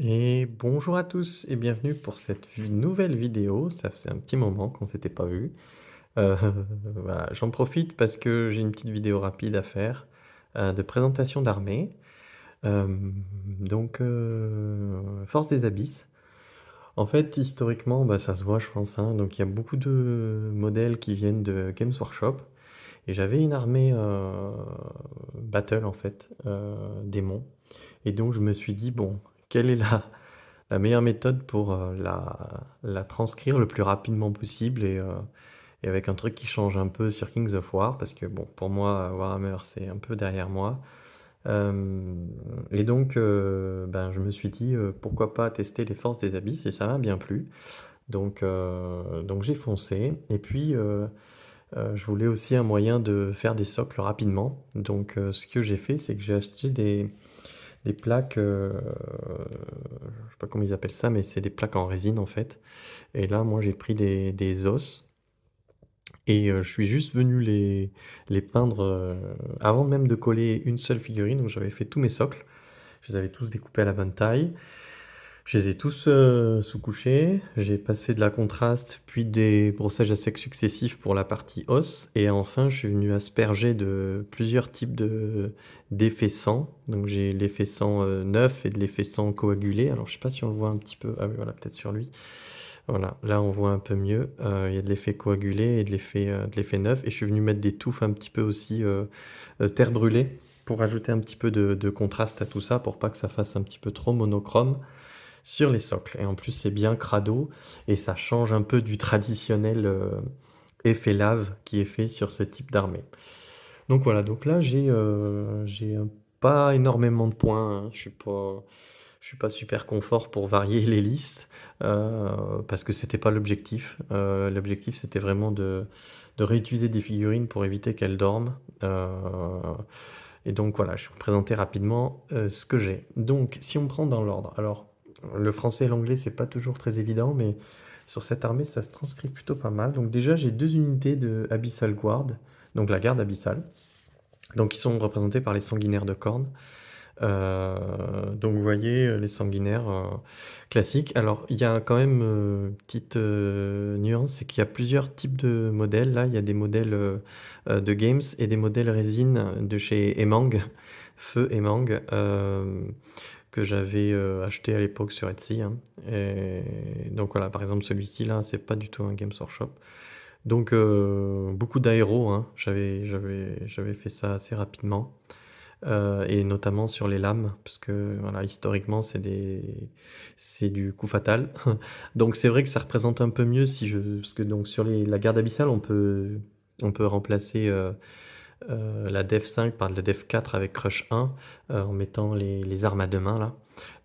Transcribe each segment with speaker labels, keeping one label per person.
Speaker 1: Et bonjour à tous et bienvenue pour cette nouvelle vidéo. Ça faisait un petit moment qu'on s'était pas vu. Heu, voilà, j'en profite parce que j'ai une petite vidéo rapide à faire, de présentation d'armée. Force des Abysses. En fait, historiquement, bah, ça se voit, je pense, hein, donc il y a beaucoup de modèles qui viennent de Games Workshop et j'avais une armée, battle en fait, démons et donc je me suis dit: «Bon, quelle est la meilleure méthode pour, la transcrire le plus rapidement possible et avec un truc qui change un peu sur Kings of War parce que bon, pour moi, Warhammer, c'est un peu derrière moi. Hem et donc ben, je me suis dit, «Pourquoi pas tester les forces des abysses?» et ça m'a bien plu. Donc j'ai foncé et puis, je voulais aussi un moyen de faire des socles rapidement. Ce que j'ai fait, c'est que j'ai acheté des plaques, je sais pas comment ils appellent ça, mais c'est des plaques en résine, en fait. Et là, moi, j'ai pris des os et je suis juste venu les peindre, avant même de coller une seule figurine. Donc j'avais fait tous mes socles. Je les avais tous découpés à la bonne taille. Je les ai tous, sous-couchés. J'ai passé de la contraste, puis des brossages à sec successifs pour la partie os et enfin, je suis venu asperger de plusieurs types d'effets sang. Donc j'ai l'effet sang, neuf et de l'effet sang coagulé. Alors je sais pas si on le voit un petit peu. Ah oui, voilà, peut-être sur lui. Voilà, là on voit un peu mieux. Il y a de l'effet coagulé et de l'effet neuf et je suis venu mettre des touffes un petit peu aussi, terre brûlée pour ajouter un petit peu de contraste à tout ça, pour pas que ça fasse un petit peu trop monochrome sur les socles et en plus, c'est bien crado et ça change un peu du traditionnel, effet lave qui est fait sur ce type d'armée. Donc voilà, donc là j'ai pas énormément de points, hein. Je suis pas super confort pour varier les listes, parce que c'était pas l'objectif. L'objectif, c'était vraiment de réutiliser des figurines pour éviter qu'elles dorment, et donc voilà, je vais vous présenter rapidement, ce que j'ai. Donc si on prend dans l'ordre, alors le français et l'anglais, c'est pas toujours très évident, mais sur cette armée, ça se transcrit plutôt pas mal. Donc déjà, j'ai 2 unités de Abyssal Guard, donc la garde abyssale, donc ils sont représentés par les sanguinaires de Khorne. Donc vous voyez, les sanguinaires, classiques. Alors il y a quand même, petite, nuance, c'est qu'il y a plusieurs types de modèles. Là, il y a des modèles, de Games et des modèles résine de chez Hemang, Feu Hemang, que j'avais, acheté à l'époque sur Etsy, hein. Et donc voilà, par exemple celui-ci là, c'est pas du tout un Games Workshop. Beaucoup d'aéros, hein. J'avais fait ça assez rapidement. Et notamment sur les lames, parce que voilà, historiquement, c'est du coup fatal. Donc c'est vrai que ça représente un peu mieux si je parce que donc sur la garde abyssale, on peut remplacer, la Def 5 par la Def 4 avec Crush 1, en mettant les armes à 2 mains là.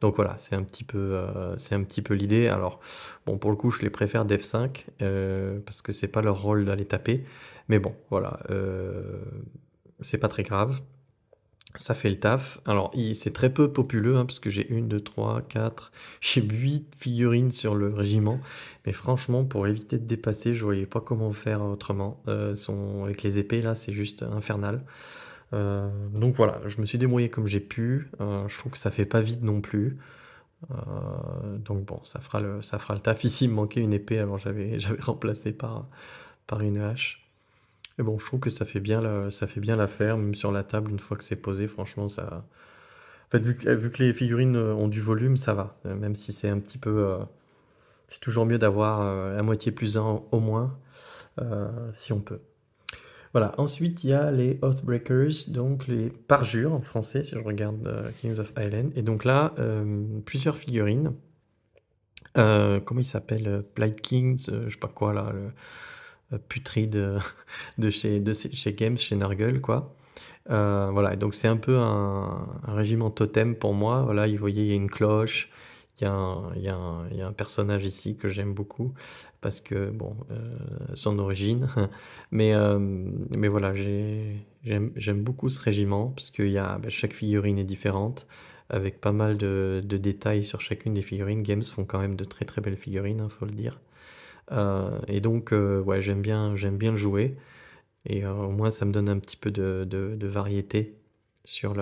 Speaker 1: Donc voilà, c'est un petit peu l'idée. Alors bon, pour le coup, je les préfère Def 5, parce que c'est pas leur rôle d'aller taper. Mais bon, voilà, c'est pas très grave. Ça fait le taf. Alors il c'est très peu populeux, hein, parce que j'ai une, deux, trois, quatre, j'ai 8 figurines sur le régiment. Mais franchement, pour éviter de dépasser, je voyais pas comment faire autrement. Sont avec les épées là, c'est juste infernal. Donc voilà, je me suis débrouillé comme j'ai pu. Je trouve que ça fait pas vide non plus. Donc bon, ça fera le taf. Ici, il me manquait une épée, alors j'avais remplacé par une hache. Mais bon, je trouve que ça fait bien l'affaire, même sur la table, une fois que c'est posé, franchement, ça. En fait, vu que les figurines ont du volume, ça va. Même si c'est un petit peu. C'est toujours mieux d'avoir à moitié plus un au moins, si on peut. Voilà. Ensuite, il y a les Oathbreakers, donc les parjures en français, si je regarde Kings of Island. Et donc là, plusieurs figurines. Comment il s'appelle Blight Kings, je sais pas quoi là, le putride de chez Games, chez Nurgle, quoi. Voilà, et donc c'est un peu un régiment totem pour moi. Voilà, vous voyez, il y a une cloche, il y a un personnage ici que j'aime beaucoup parce que, bon, son origine. Mais voilà, j'aime beaucoup ce régiment parce qu'il y a, bah, chaque figurine est différente avec pas mal de détails sur chacune des figurines. Games font quand même de très très belles figurines, hein, faut le dire. Et donc, ouais, j'aime bien le jouer. Et au moins ça me donne un petit peu de variété sur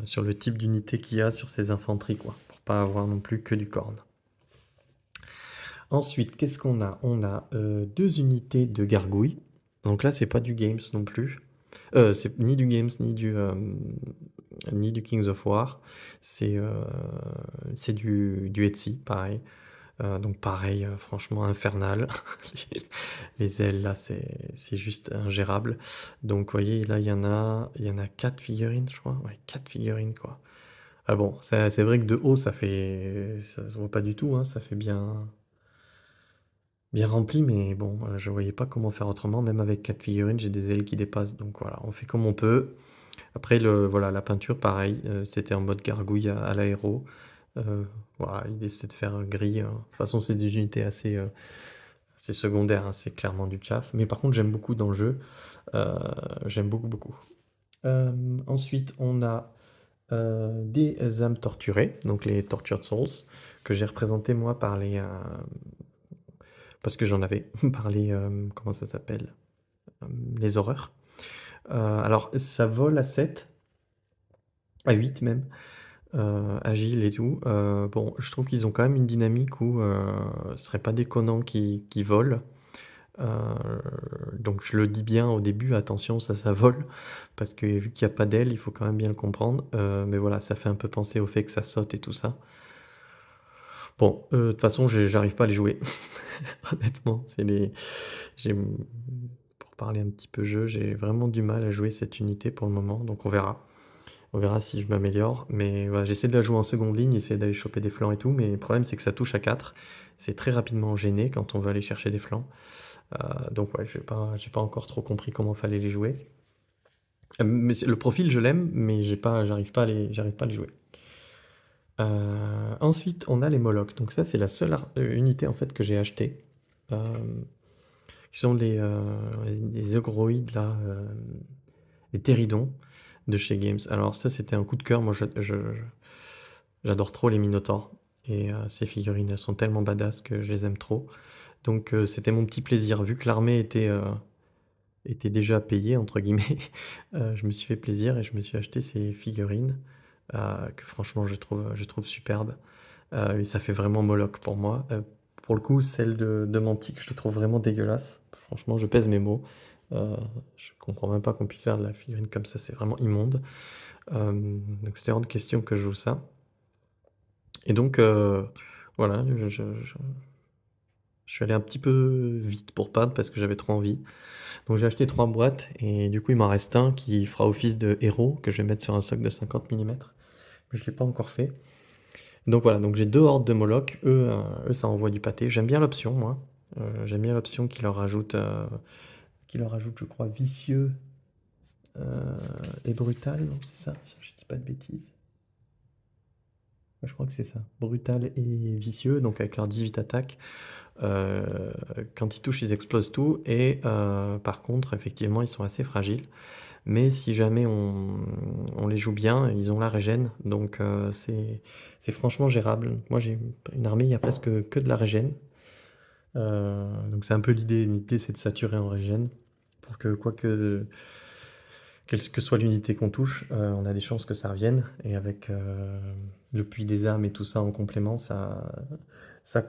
Speaker 1: sur le type d'unité qu'il y a sur ces infanteries, quoi, pour pas avoir non plus que du corne. Ensuite, qu'est-ce qu'on a? On a 2 unités de gargouilles. Donc là, c'est pas du games non plus. C'est ni du games, ni du Kings of War. C'est du Etsy, pareil. Donc pareil, franchement infernal. Les ailes là, c'est juste ingérable. Donc vous voyez, là, il y en a 4 figurines, je crois. Ouais, 4 figurines, quoi. Ah bon, c'est vrai que de haut, ça se voit pas du tout, hein, ça fait bien rempli, mais bon, je voyais pas comment faire autrement. Même avec 4 figurines, j'ai des ailes qui dépassent. Donc voilà, on fait comme on peut. Après, voilà, la peinture, pareil, c'était en mode gargouille à l'aéro. Voilà, l'idée c'est de faire gris, hein. De toute façon, c'est des unités assez secondaires, hein, c'est clairement du chaff. Mais par contre, j'aime beaucoup dans le jeu. J'aime beaucoup, beaucoup. Ensuite, on a des âmes torturées, donc les Tortured Souls, que j'ai représenté moi parce que j'en avais, par comment ça s'appelle? Les horreurs. Alors, ça vole à 7, à 8 même. Agile et tout. Bon, je trouve qu'ils ont quand même une dynamique où ce serait pas déconnant qu'ils volent. Euh, donc je le dis bien au début, attention, ça vole, parce que vu qu'il n'y a pas d'aile, il faut quand même bien le comprendre. Mais voilà, ça fait un peu penser au fait que ça saute et tout ça. Bon, de toute façon, j'arrive pas à les jouer. Honnêtement, j'ai, pour parler un petit peu jeu, j'ai vraiment du mal à jouer cette unité pour le moment, donc on verra. On verra si je m'améliore, mais voilà, j'essaie de la jouer en seconde ligne, essayer d'aller choper des flancs et tout, mais le problème c'est que ça touche à 4. C'est très rapidement gêné quand on veut aller chercher des flancs. Donc ouais, j'ai pas encore trop compris comment fallait les jouer. Mais le profil je l'aime, mais j'arrive pas à les jouer. Ensuite, on a les Molochs. Donc ça, c'est la seule unité en fait que j'ai achetée. Euh, qui sont les ogroïdes là, les Pteridons de chez Games. Alors ça, c'était un coup de cœur. Moi, j'adore trop les Minotaurs. Et ces figurines, elles sont tellement badass que je les aime trop. Donc c'était mon petit plaisir. Vu que l'armée était déjà payée, entre guillemets, je me suis fait plaisir et je me suis acheté ces figurines que franchement je trouve superbes. Et ça fait vraiment Moloch pour moi. Pour le coup, celle de Mantic, je la trouve vraiment dégueulasse. Franchement, je pèse mes mots. Je comprends même pas qu'on puisse faire de la figurine comme ça, c'est vraiment immonde. Donc c'était hors de question que je joue ça. Et donc, voilà, je suis allé un petit peu vite pour perdre parce que j'avais trop envie. Donc j'ai acheté 3 boîtes et du coup il m'en reste un qui fera office de héros que je vais mettre sur un socle de 50 mm. Mais je ne l'ai pas encore fait. Donc voilà, donc j'ai 2 hordes de Moloch. Eux, ça envoie du pâté. J'aime bien l'option, moi. J'aime bien l'option qui leur ajoute, je crois, vicieux et brutal. Non, c'est ça, je dis pas de bêtises. Ouais, je crois que c'est ça. Brutal et vicieux, donc avec leurs 18 attaques. Quand ils touchent, ils explosent tout. Et par contre, effectivement, ils sont assez fragiles. Mais si jamais on les joue bien, ils ont la régène. Donc c'est franchement gérable. Moi, j'ai une armée, il y a presque que de la régène. Donc c'est un peu l'idée. L'idée, c'est de saturer en régène. Pour que, quelle que soit l'unité qu'on touche, on a des chances que ça revienne. Et avec le puits des âmes et tout ça en complément, ça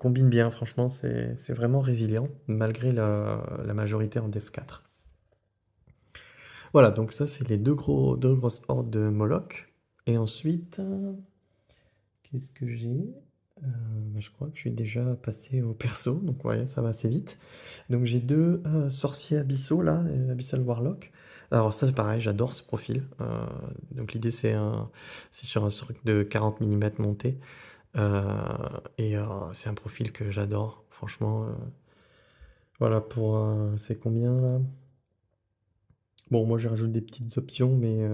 Speaker 1: combine bien. Franchement, c'est vraiment résilient, malgré la majorité en Def 4. Voilà, donc ça, c'est les deux grosses hordes de Moloch. Et ensuite, qu'est-ce que j'ai? Je crois que je suis déjà passé au perso, donc ouais, ça va assez vite. Donc j'ai deux sorciers abyssaux là, Abyssal Warlock. Alors ça, pareil, j'adore ce profil. Donc l'idée, c'est sur un truc de 40 mm monté. Euh, et c'est un profil que j'adore, franchement. Voilà, c'est combien là? Bon, moi, je rajoute des petites options, mais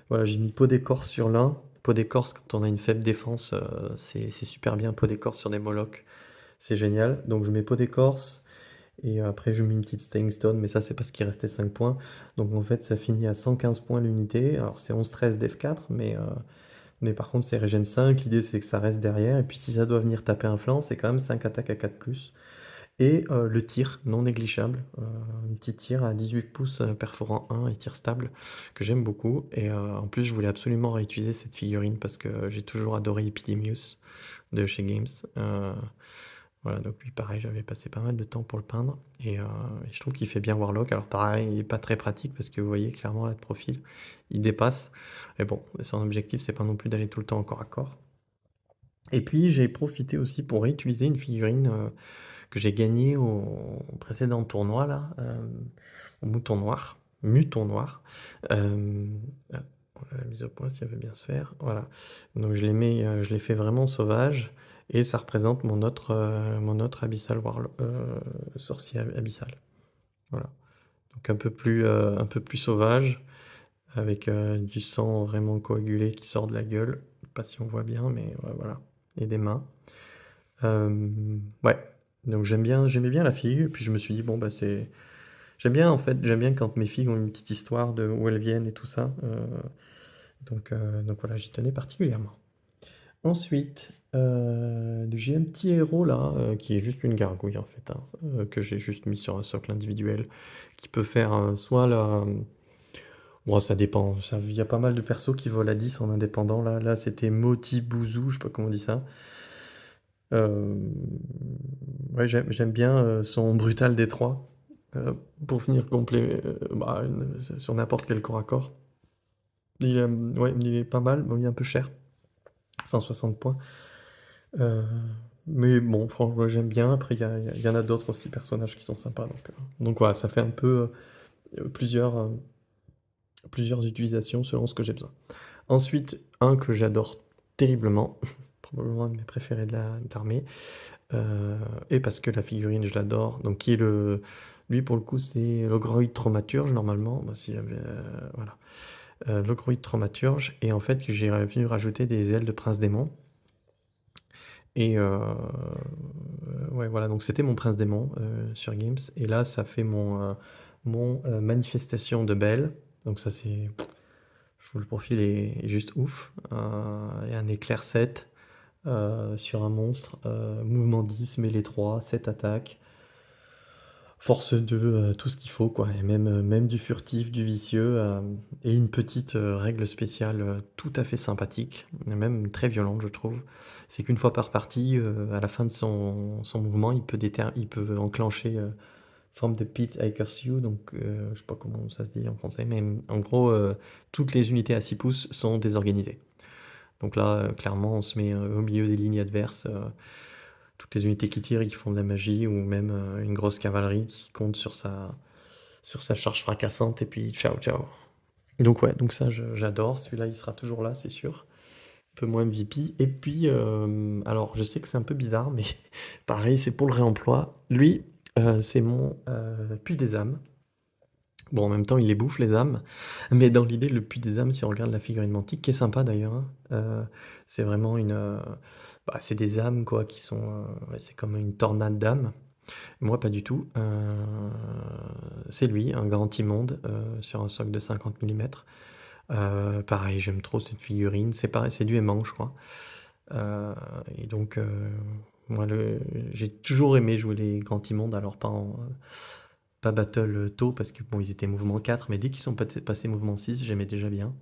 Speaker 1: voilà, j'ai mis peau d'écorce sur l'un. Peau d'écorce, quand on a une faible défense, c'est super bien. Peau d'écorce sur des Molochs, c'est génial. Donc, je mets peau d'écorce et après, je mets une petite Staying Stone, mais ça, c'est parce qu'il restait 5 points. Donc, en fait, ça finit à 115 points l'unité. Alors, c'est 11-13 d'F4, mais par contre, c'est régène 5. L'idée, c'est que ça reste derrière. Et puis, si ça doit venir taper un flanc, c'est quand même 5 attaques à 4+. et le tir non négligeable, un petit tir à 18 pouces, perforant 1 et tir stable que j'aime beaucoup et en plus je voulais absolument réutiliser cette figurine parce que j'ai toujours adoré Epidemius de chez Games, voilà, donc lui pareil, j'avais passé pas mal de temps pour le peindre et je trouve qu'il fait bien Warlock. Alors pareil, il est pas très pratique parce que vous voyez clairement là de profil, il dépasse mais bon, son objectif c'est pas non plus d'aller tout le temps au corps à corps et puis j'ai profité aussi pour réutiliser une figurine, que j'ai gagnée au précédent tournoi là, au Mouton Noir, ah, la mise au point si elle veut bien se faire, voilà. Donc je l'ai fait vraiment sauvage et ça représente mon autre abyssal sorcier abyssal. Voilà. Donc un peu plus sauvage avec, du sang vraiment coagulé qui sort de la gueule. Je sais pas si on voit bien mais ouais, voilà et des mains. Ouais, donc j'aimais bien la figue et puis je me suis dit: «Bon, bah, c'est» j'aime bien en fait, j'aime bien quand mes figues ont une petite histoire de où elles viennent et tout ça, donc voilà, j'y tenais particulièrement. Ensuite, j'ai un petit héros là, qui est juste une gargouille en fait, hein, que j'ai juste mis sur un socle individuel, qui peut faire, soit la bon ça dépend, ça il y a pas mal de persos qui volent à 10 en indépendant là. Là, c'était Moti Bouzou, je sais pas comment on dit ça. Ouais, j'aime bien, son brutal détroit, pour venir complet bah, sur n'importe quel corps à corps. Ouais, il est pas mal, bon, il est un peu cher, 160 points, heu, mais bon, franchement, ouais, j'aime bien. Après, il y en a d'autres aussi, personnages qui sont sympas, donc voilà, ça fait un peu, plusieurs utilisations selon ce que j'ai besoin. Ensuite, un que j'adore terriblement, probablement un de mes préférés de l'armée, Heu et parce que la figurine, je l'adore, donc qui est le lui, pour le coup, c'est l'Ogroïde Thaumaturge, normalement. Bah, s'il y avait, voilà, l'Ogroïde Thaumaturge et en fait, que j'ai venu rajouter des ailes de Prince Démon et ouais, voilà, donc c'était mon Prince Démon, sur Games et là, ça fait Manifestation de Bel, donc ça, c'est je trouve le profil est juste ouf, et un éclair 7 sur un monstre, mouvement 10, mêlée 3, 7 attaques, force 2, tout ce qu'il faut quoi et même du furtif, du vicieux, et une petite, règle spéciale, tout à fait sympathique et même très violente je trouve. C'est qu'une fois par partie, à la fin de son mouvement, il peut enclencher, From the Pit I Curse You donc je sais pas comment ça se dit en français mais en gros, toutes les unités à 6 pouces sont désorganisées. Donc là, clairement, on se met, au milieu des lignes adverses, toutes les unités qui tirent et qui font de la magie ou même, une grosse cavalerie qui compte sur sa charge fracassante et puis ciao, ciao. Donc ouais, donc ça j'adore, celui-là il sera toujours là, c'est sûr. Un peu moins MVP et puis, alors je sais que c'est un peu bizarre mais pareil, c'est pour le réemploi. Lui, c'est mon, puits des âmes. Bon, en même temps, il les bouffe les âmes, mais dans l'idée, le puits des âmes, si on regarde la figurine mantique, qui est sympa d'ailleurs, hein, c'est vraiment bah, c'est des âmes quoi qui sont, ouais, c'est comme une tornade d'âmes. Moi, pas du tout, c'est lui, un grand immonde, sur un socle de 50 millimètres. Pareil, j'aime trop cette figurine, c'est pareil, c'est du aimant, je crois, heu et donc moi, j'ai toujours aimé jouer les grands immondes, alors pas battle, tôt parce que bon, ils étaient mouvement 4 mais dès qu'ils sont passés mouvement 6 j'aimais déjà bien.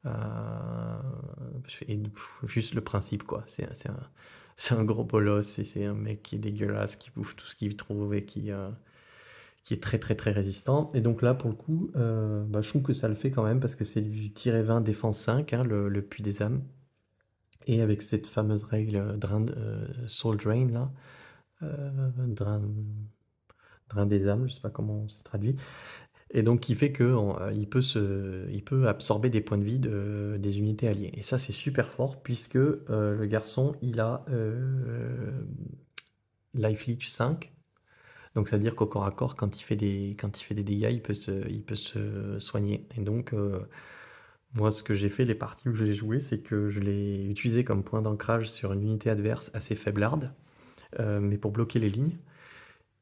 Speaker 1: Heu, je fais et juste le principe quoi, c'est un gros bolos et c'est un mec qui est dégueulasse, qui bouffe tout ce qu'il trouve et qui est très, très, très résistant et donc là, pour le coup, bah, je trouve que ça le fait quand même parce que c'est du -20 défense 5, hein, le puits des âmes et avec cette fameuse règle, soul drain là, drain des âmes, je sais pas comment c'est traduit. Et donc qui fait il peut absorber des points de vie des unités alliées et ça, c'est super fort puisque, le garçon, il a, Life Leech 5, donc ça veut dire qu'au corps à corps, quand il fait des dégâts, il peut se soigner et donc moi, ce que j'ai fait, les parties où je l'ai joué, c'est que je l'ai utilisé comme point d'ancrage sur une unité adverse assez faiblarde, mais pour bloquer les lignes.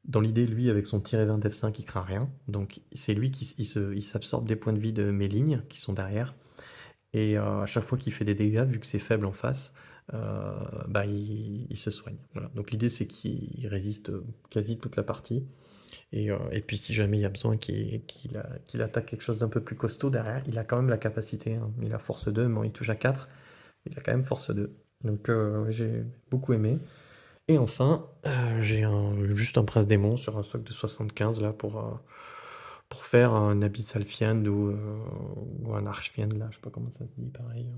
Speaker 1: Dans l'idée, lui, avec son tir -20 F5, il craint rien. Donc c'est lui qui il s'absorbe des points de vie de mes lignes qui sont derrière et à chaque fois qu'il fait des dégâts, vu que c'est faible en face, heu, bah, il se soigne. Voilà, donc l'idée c'est qu'il résiste, quasi toute la partie et puis si jamais il y a besoin qu'il attaque quelque chose d'un peu plus costaud derrière, il a quand même la capacité, hein. Il a force 2, bon il touche à 4, il a quand même force 2. Donc ouais, j'ai beaucoup aimé et enfin, j'ai juste un prince démon sur un socle de 75 là pour faire un Abyssal Fiend ou un Archfiend là, je sais pas comment ça se dit pareil,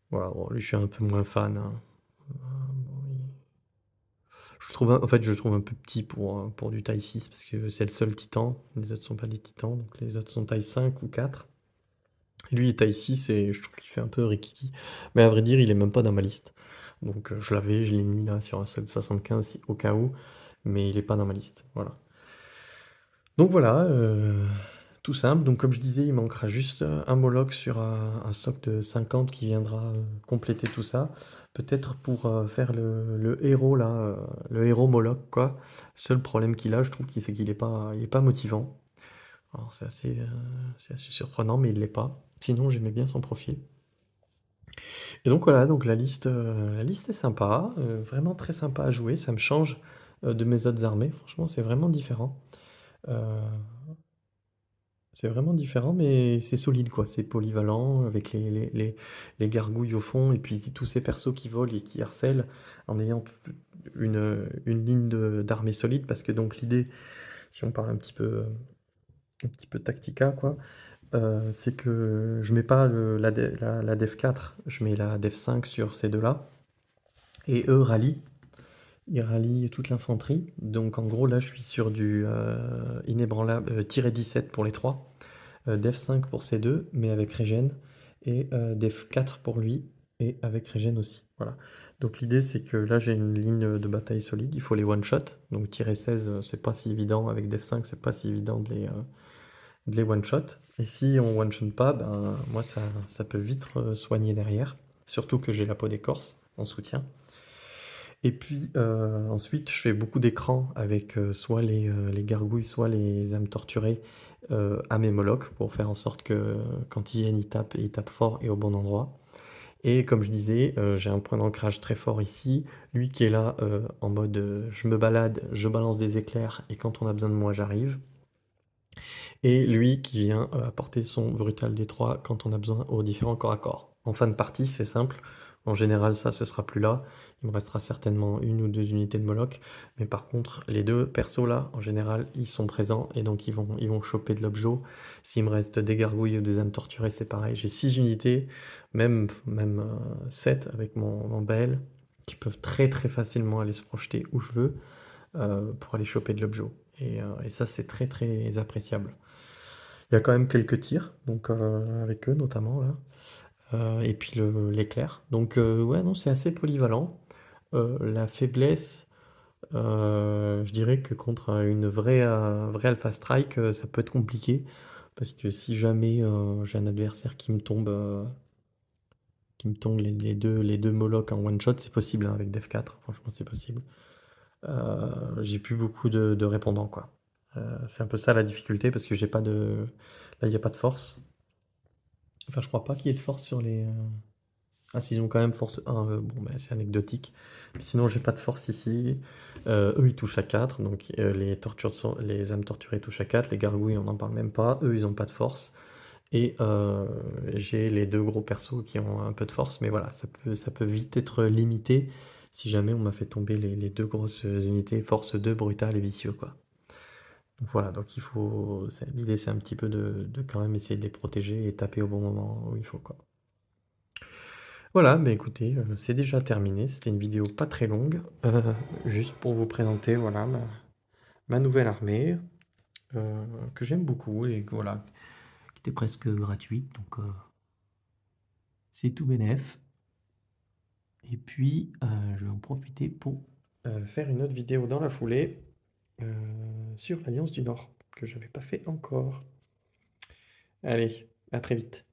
Speaker 1: voilà, bon lui je suis un peu moins fan, hein. Bon je le trouve un peu petit pour du taille 6 parce que c'est le seul titan, les autres sont pas des titans, donc les autres sont taille 5 ou 4 et lui il est taille 6 et je trouve qu'il fait un peu rikiki. Mais à vrai dire, il est même pas dans ma liste. Donc je l'ai mis là sur un socle de 75 au cas où, mais il est pas dans ma liste, voilà. Donc voilà, tout simple. Donc comme je disais, il manquera juste, un Moloch sur un socle de 50 qui viendra, compléter tout ça. Peut-être pour, faire le héros là, le héros Moloch quoi. Le seul problème qu'il a, je trouve c'est qu'il est pas motivant. Alors c'est assez surprenant, mais il l'est pas. Sinon, j'aimais bien son profil. Et donc voilà, donc la liste est sympa, vraiment très sympa à jouer. Ça me change, de mes autres armées. Franchement, c'est vraiment différent. Heu C'est vraiment différent, mais c'est solide, quoi. C'est polyvalent avec les gargouilles au fond et puis tous ces persos qui volent et qui harcèlent en ayant une ligne d'armée solide. Parce que donc l'idée, si on parle un petit peu tactica, quoi, c'est que je mets pas la def 4, je mets la def 5 sur ces deux-là. Et eux rallient. Ils rallient toute l'infanterie. Donc en gros, là, je suis sur du inébranlable, tiré 17 pour les trois. Def 5 pour ces deux, mais avec régène, et Def 4 pour lui, et avec régène aussi. Voilà. Donc l'idée c'est que là j'ai une ligne de bataille solide, il faut les one-shot. Donc tirer 16, c'est pas si évident, avec Def 5 c'est pas si évident de les one-shot. Et si on one-shot pas, ben moi ça peut vite soigner derrière. Surtout que j'ai la peau d'écorce en soutien. Et puis ensuite, je fais beaucoup d'écrans avec soit les gargouilles, soit les âmes torturées à mes molochs pour faire en sorte que quand ils viennent, et ils tapent fort et au bon endroit. Et comme je disais, j'ai un point d'ancrage très fort ici. Lui qui est là en mode je me balade, je balance des éclairs et quand on a besoin de moi, j'arrive. Et lui qui vient apporter son brutal D3 quand on a besoin aux différents corps à corps. En fin de partie, c'est simple. En général, ça, ce sera plus là. Il me restera certainement une ou deux unités de Moloch. Mais par contre, les deux persos là, en général, ils sont présents et donc ils vont choper de l'objet. S'il me reste des gargouilles ou des âmes torturées, c'est pareil. J'ai 6 unités, même 7 avec mon Bael, qui peuvent très très facilement aller se projeter où je veux pour aller choper de l'objet. Et ça, c'est très très appréciable. Il y a quand même quelques tirs, donc avec eux notamment là, et puis l'éclair. Donc ouais, non, c'est assez polyvalent. La faiblesse, je dirais que contre une vraie Alpha Strike, ça peut être compliqué. Parce que si jamais j'ai un adversaire qui me tombe les deux Moloch en one shot, c'est possible hein, avec Def 4, franchement c'est possible. J'ai plus beaucoup de répondants quoi. C'est un peu ça la difficulté parce que j'ai pas de. Là, il n'y a pas de force. Enfin, je crois pas qu'il y ait de force sur les. Ah, s'ils ont quand même force 1, bon, bah, c'est anecdotique. Mais sinon, j'ai pas de force ici. Eux, ils touchent à 4, donc les âmes torturées touchent à 4. Les gargouilles, on n'en parle même pas. Eux, ils ont pas de force. Et j'ai les deux gros persos qui ont un peu de force, mais voilà, ça peut vite être limité si jamais on m'a fait tomber les deux grosses unités, force 2, brutal et vicieux, quoi. Donc voilà, donc l'idée c'est un petit peu de quand même essayer de les protéger et taper au bon moment où il faut, quoi. Voilà, bah écoutez, c'est déjà terminé. C'était une vidéo pas très longue, juste pour vous présenter, voilà, ma nouvelle armée, que j'aime beaucoup et que voilà, qui était presque gratuite, donc c'est tout bénef. Et puis, je vais en profiter pour faire une autre vidéo dans la foulée sur l'Alliance du Nord, que j'avais pas fait encore. Allez, à très vite.